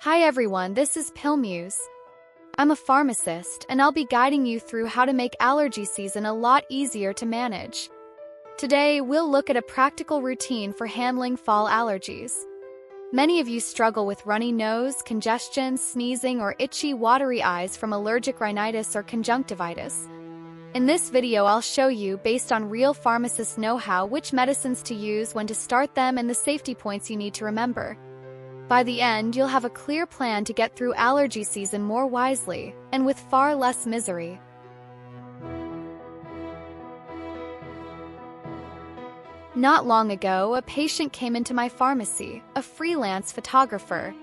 Hi everyone, this is PillMuse. I'm a pharmacist, and I'll be guiding you through how to make allergy season a lot easier to manage. Today, we'll look at a practical routine for handling fall allergies. Many of you struggle with runny nose, congestion, sneezing, or itchy, watery eyes from allergic rhinitis or conjunctivitis. In this video, I'll show you, based on real pharmacist know-how, which medicines to use, when to start them, and the safety points you need to remember. By the end, you'll have a clear plan to get through allergy season more wisely, and with far less misery. Not long ago, a patient came into my pharmacy, a freelance photographer.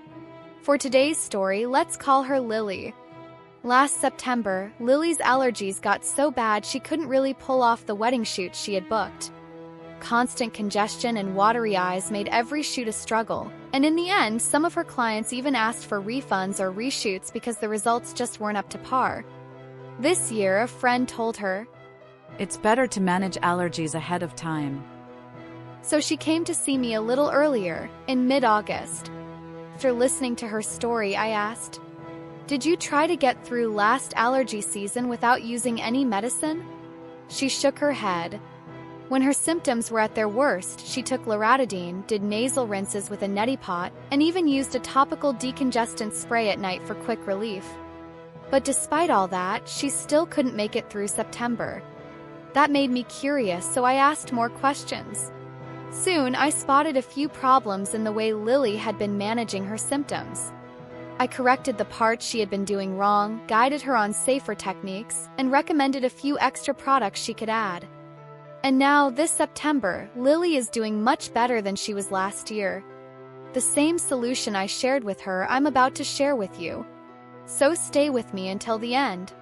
For today's story, let's call her Lily. Last September, Lily's allergies got so bad she couldn't really pull off the wedding shoot she had booked. Constant congestion and watery eyes made every shoot a struggle, and in the end, some of her clients even asked for refunds or reshoots because the results just weren't up to par. This year, a friend told her, "It's better to manage allergies ahead of time." So she came to see me a little earlier, in mid-August. After listening to her story, I asked, "Did you try to get through last allergy season without using any medicine?" She shook her head. When her symptoms were at their worst, she took loratadine, did nasal rinses with a Neti Pot, and even used a topical decongestant spray at night for quick relief. But despite all that, she still couldn't make it through September. That made me curious, so I asked more questions. Soon, I spotted a few problems in the way Lily had been managing her symptoms. I corrected the parts she had been doing wrong, guided her on safer techniques, and recommended a few extra products she could add. And now, this September, Lily is doing much better than she was last year. The same solution I shared with her, I'm about to share with you. So stay with me until the end.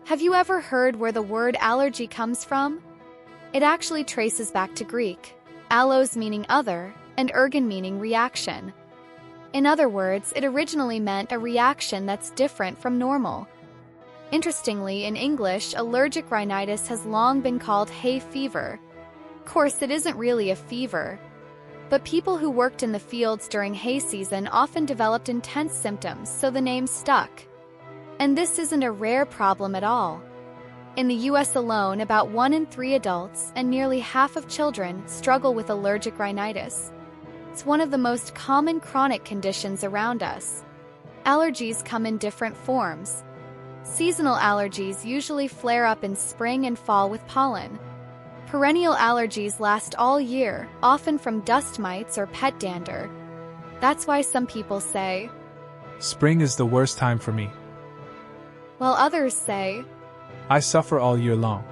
Have you ever heard where the word allergy comes from? It actually traces back to Greek, allos meaning other, and ergon meaning reaction. In other words, it originally meant a reaction that's different from normal. Interestingly, in English, allergic rhinitis has long been called hay fever. Of course, it isn't really a fever. But people who worked in the fields during hay season often developed intense symptoms, so the name stuck. And this isn't a rare problem at all. In the US alone, about 1 in 3 adults and nearly half of children struggle with allergic rhinitis. It's one of the most common chronic conditions around us. Allergies come in different forms. Seasonal allergies usually flare up in spring and fall with pollen. Perennial allergies last all year, often from dust mites or pet dander. That's why some people say, "Spring is the worst time for me," while others say, "I suffer all year long."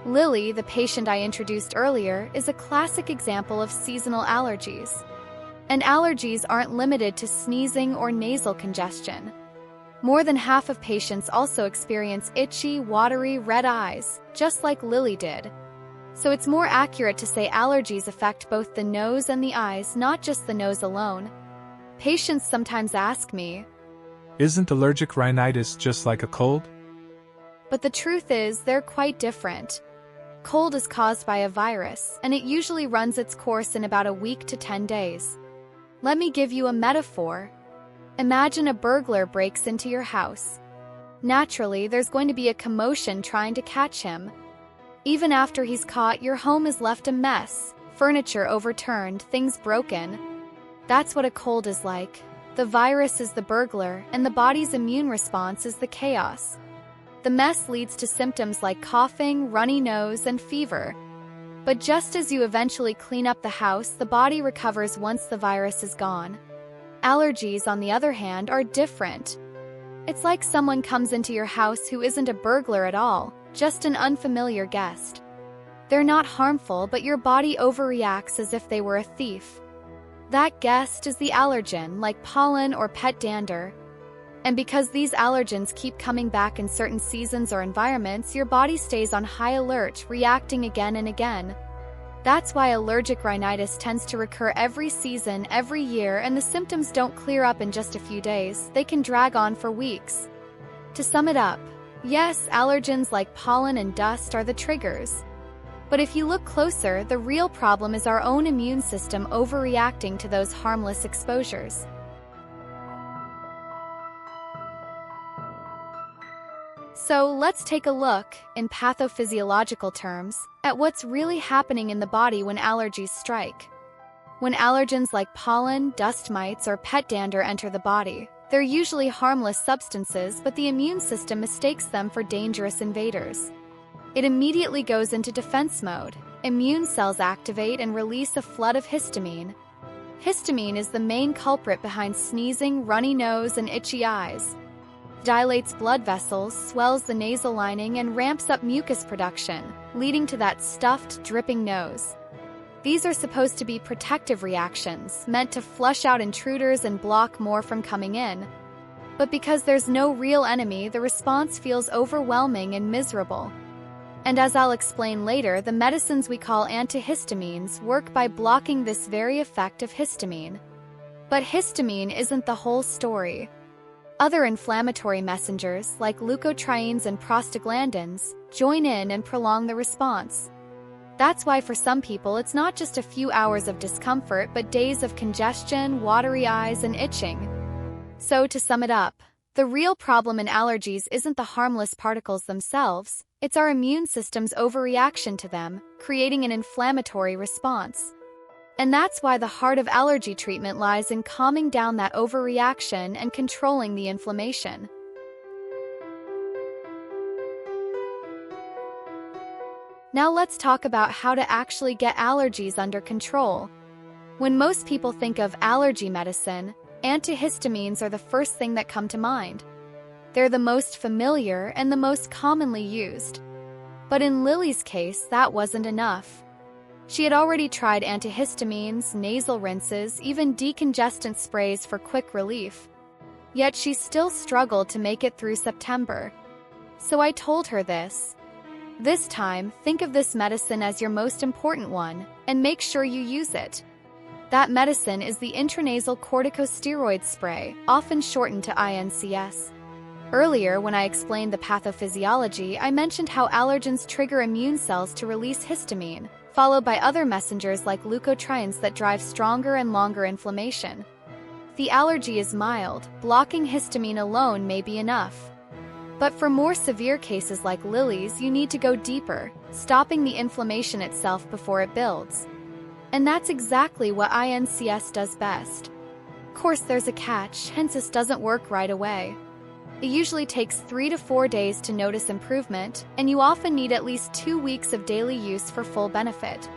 Lily, the patient I introduced earlier, is a classic example of seasonal allergies. And allergies aren't limited to sneezing or nasal congestion. More than half of patients also experience itchy, watery, red eyes, just like Lily did. So it's more accurate to say allergies affect both the nose and the eyes, not just the nose alone. Patients sometimes ask me, "Isn't allergic rhinitis just like a cold?" But the truth is, they're quite different. Cold is caused by a virus, and it usually runs its course in about a week to 10 days. Let me give you a metaphor. Imagine a burglar breaks into your house. Naturally, there's going to be a commotion trying to catch him. Even after he's caught, your home is left a mess, furniture overturned, things broken. That's what a cold is like. The virus is the burglar, and the body's immune response is the chaos. The mess leads to symptoms like coughing, runny nose, and fever. But just as you eventually clean up the house, the body recovers once the virus is gone. Allergies, on the other hand, are different. It's like someone comes into your house who isn't a burglar at all, just an unfamiliar guest. They're not harmful, but your body overreacts as if they were a thief. That guest is the allergen, like pollen or pet dander. And because these allergens keep coming back in certain seasons or environments, your body stays on high alert, reacting again and again. That's why allergic rhinitis tends to recur every season, every year, and the symptoms don't clear up in just a few days. They can drag on for weeks. To sum it up, yes, allergens like pollen and dust are the triggers. But if you look closer, the real problem is our own immune system overreacting to those harmless exposures. So let's take a look, in pathophysiological terms, at what's really happening in the body when allergies strike. When allergens like pollen, dust mites, or pet dander enter the body, they're usually harmless substances, but the immune system mistakes them for dangerous invaders. It immediately goes into defense mode. Immune cells activate and release a flood of histamine. Histamine is the main culprit behind sneezing, runny nose, and itchy eyes. Dilates blood vessels, swells the nasal lining, and ramps up mucus production, leading to that stuffed, dripping nose. These are supposed to be protective reactions, meant to flush out intruders and block more from coming in. But because there's no real enemy, the response feels overwhelming and miserable. And as I'll explain later, the medicines we call antihistamines work by blocking this very effect of histamine. But histamine isn't the whole story. Other inflammatory messengers, like leukotrienes and prostaglandins, join in and prolong the response. That's why for some people it's not just a few hours of discomfort, but days of congestion, watery eyes, and itching. So to sum it up, the real problem in allergies isn't the harmless particles themselves, it's our immune system's overreaction to them, creating an inflammatory response. And that's why the heart of allergy treatment lies in calming down that overreaction and controlling the inflammation. Now let's talk about how to actually get allergies under control. When most people think of allergy medicine, antihistamines are the first thing that come to mind. They're the most familiar and the most commonly used. But in Lily's case, that wasn't enough. She had already tried antihistamines, nasal rinses, even decongestant sprays for quick relief. Yet she still struggled to make it through September. So I told her this. This time, think of this medicine as your most important one, and make sure you use it. That medicine is the intranasal corticosteroid spray, often shortened to INCS. Earlier, when I explained the pathophysiology, I mentioned how allergens trigger immune cells to release histamine, followed by other messengers like leukotrienes that drive stronger and longer inflammation. The allergy is mild, blocking histamine alone may be enough. But for more severe cases like Lily's, you need to go deeper, stopping the inflammation itself before it builds. And that's exactly what INCS does best. Of course, there's a catch, hence this doesn't work right away. It usually takes 3 to 4 days to notice improvement, and you often need at least 2 weeks of daily use for full benefit.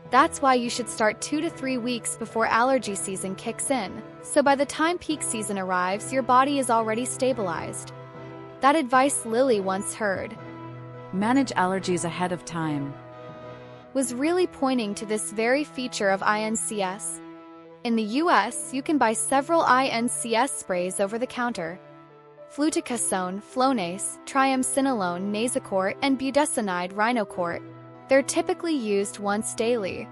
That's why you should start 2 to 3 weeks before allergy season kicks in, so by the time peak season arrives, your body is already stabilized. That advice Lily once heard, Manage allergies ahead of time, was really pointing to this very feature of INCS. In the US, you can buy several INCS sprays over the counter. Fluticasone, Flonase, triamcinolone, Nasacort, and budesonide, Rhinocort. They're typically used once daily.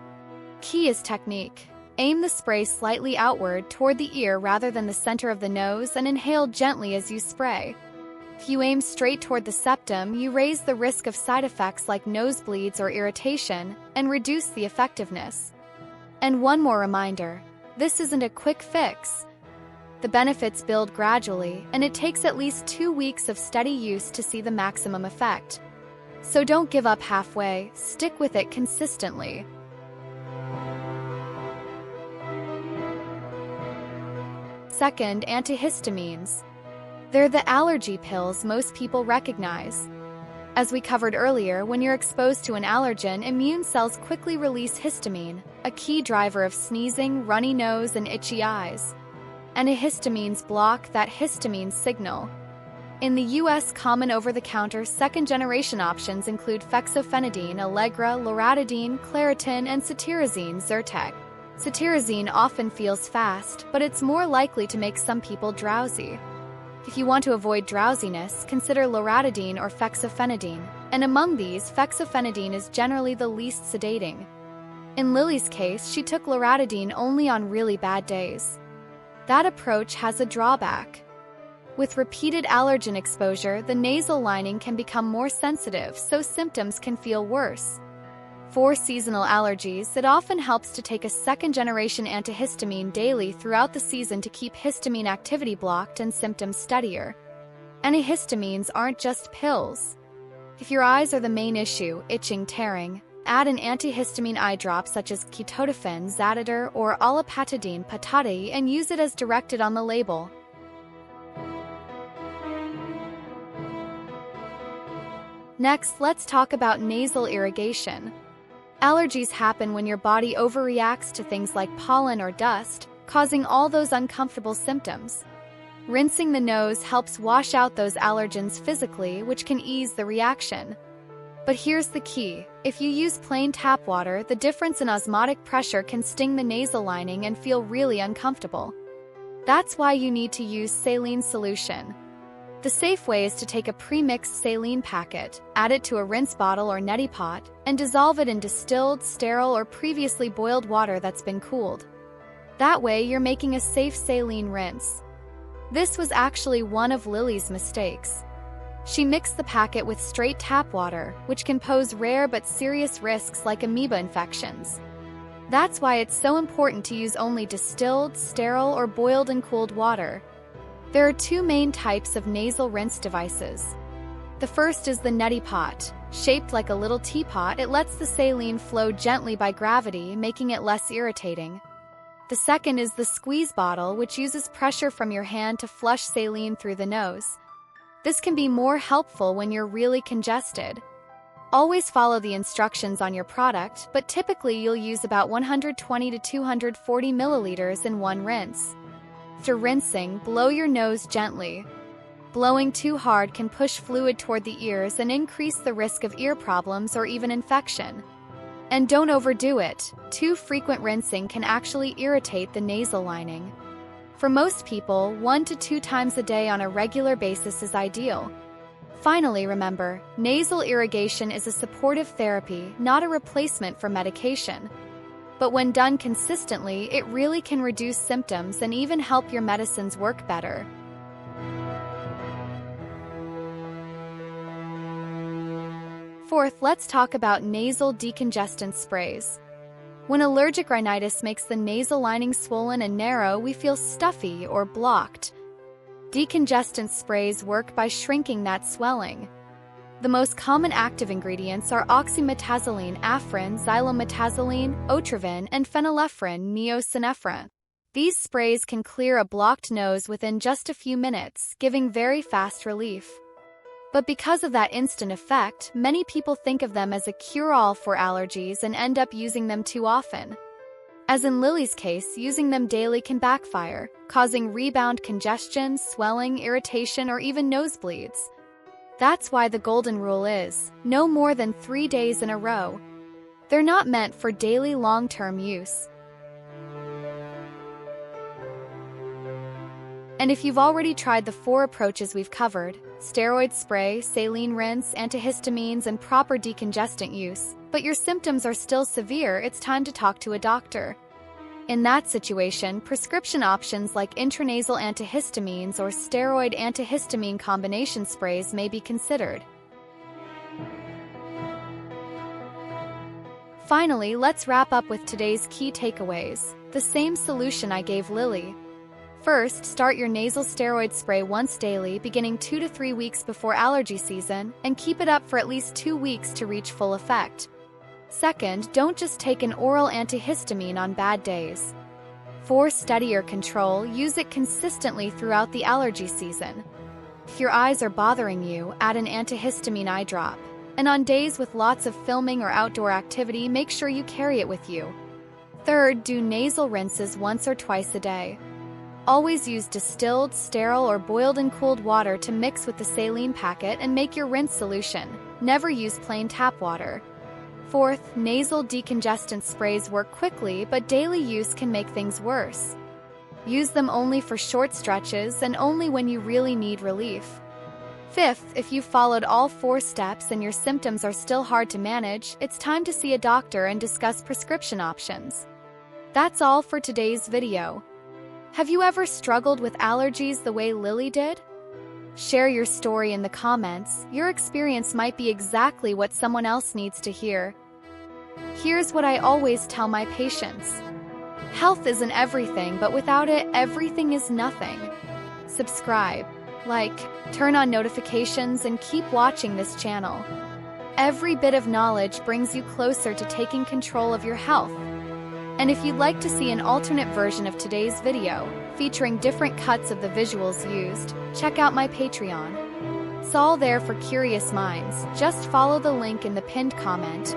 Key is technique. Aim the spray slightly outward toward the ear rather than the center of the nose and inhale gently as you spray. If you aim straight toward the septum, you raise the risk of side effects like nosebleeds or irritation and reduce the effectiveness. And one more reminder, this isn't a quick fix. The benefits build gradually, and it takes at least 2 weeks of steady use to see the maximum effect. So don't give up halfway, stick with it consistently. Second, antihistamines. They're the allergy pills most people recognize. As we covered earlier, when you're exposed to an allergen, immune cells quickly release histamine, a key driver of sneezing, runny nose, and itchy eyes. Antihistamines block that histamine signal. In the US, common over-the-counter second-generation options include fexofenadine, Allegra, loratadine, Claritin, and cetirizine, Zyrtec. Cetirizine often feels fast, but it's more likely to make some people drowsy. If you want to avoid drowsiness, consider loratadine or fexofenadine, and among these, fexofenadine is generally the least sedating. In Lily's case, she took loratadine only on really bad days. That approach has a drawback. With repeated allergen exposure, the nasal lining can become more sensitive, so symptoms can feel worse. For seasonal allergies, it often helps to take a second-generation antihistamine daily throughout the season to keep histamine activity blocked and symptoms steadier. Antihistamines aren't just pills. If your eyes are the main issue, itching, tearing, add an antihistamine eye drop such as ketotifen, Zatador, or olopatadine patati and use it as directed on the label. Next, let's talk about nasal irrigation. Allergies happen when your body overreacts to things like pollen or dust, causing all those uncomfortable symptoms. Rinsing the nose helps wash out those allergens physically, which can ease the reaction. But here's the key. If you use plain tap water, the difference in osmotic pressure can sting the nasal lining and feel really uncomfortable. That's why you need to use saline solution. The safe way is to take a pre-mixed saline packet, add it to a rinse bottle or neti pot, and dissolve it in distilled, sterile, or previously boiled water that's been cooled. That way, you're making a safe saline rinse. This was actually one of Lily's mistakes. She mixed the packet with straight tap water, which can pose rare but serious risks like amoeba infections. That's why it's so important to use only distilled, sterile, or boiled and cooled water. There are two main types of nasal rinse devices. The first is the neti pot. Shaped like a little teapot, it lets the saline flow gently by gravity, making it less irritating. The second is the squeeze bottle, which uses pressure from your hand to flush saline through the nose. This can be more helpful when you're really congested. Always follow the instructions on your product, but typically you'll use about 120 to 240 milliliters in one rinse. After rinsing, blow your nose gently. Blowing too hard can push fluid toward the ears and increase the risk of ear problems or even infection. And don't overdo it. Too frequent rinsing can actually irritate the nasal lining. For most people, 1 to 2 times a day on a regular basis is ideal. Finally, remember, nasal irrigation is a supportive therapy, not a replacement for medication. But when done consistently, it really can reduce symptoms and even help your medicines work better. Fourth, let's talk about nasal decongestant sprays. When allergic rhinitis makes the nasal lining swollen and narrow, we feel stuffy or blocked. Decongestant sprays work by shrinking that swelling. The most common active ingredients are oxymetazoline, Afrin, xylometazoline, Otrivin, and phenylephrine, neosynephrine. These sprays can clear a blocked nose within just a few minutes, giving very fast relief. But because of that instant effect, many people think of them as a cure-all for allergies and end up using them too often. As in Lily's case, using them daily can backfire, causing rebound congestion, swelling, irritation, or even nosebleeds. That's why the golden rule is, no more than 3 days in a row. They're not meant for daily long-term use. And if you've already tried the 4 approaches we've covered, steroid spray, saline rinse, antihistamines, and proper decongestant use, but your symptoms are still severe, it's time to talk to a doctor. In that situation, prescription options like intranasal antihistamines or steroid antihistamine combination sprays may be considered. Finally, let's wrap up with today's key takeaways, the same solution I gave Lily. First, start your nasal steroid spray once daily, beginning 2 to 3 weeks before allergy season, and keep it up for at least 2 weeks to reach full effect. Second, don't just take an oral antihistamine on bad days. For steadier control, use it consistently throughout the allergy season. If your eyes are bothering you, add an antihistamine eye drop. And on days with lots of filming or outdoor activity, make sure you carry it with you. Third, do nasal rinses once or twice a day. Always use distilled, sterile, or boiled and cooled water to mix with the saline packet and make your rinse solution. Never use plain tap water. Fourth, nasal decongestant sprays work quickly, but daily use can make things worse. Use them only for short stretches and only when you really need relief. Fifth, if you've followed all 4 steps and your symptoms are still hard to manage, it's time to see a doctor and discuss prescription options. That's all for today's video. Have you ever struggled with allergies the way Lily did? Share your story in the comments. Your experience might be exactly what someone else needs to hear. Here's what I always tell my patients. Health isn't everything, but without it, everything is nothing. Subscribe, like, turn on notifications, and keep watching this channel. Every bit of knowledge brings you closer to taking control of your health. And if you'd like to see an alternate version of today's video, featuring different cuts of the visuals used, check out my Patreon. It's all there for curious minds. Just follow the link in the pinned comment.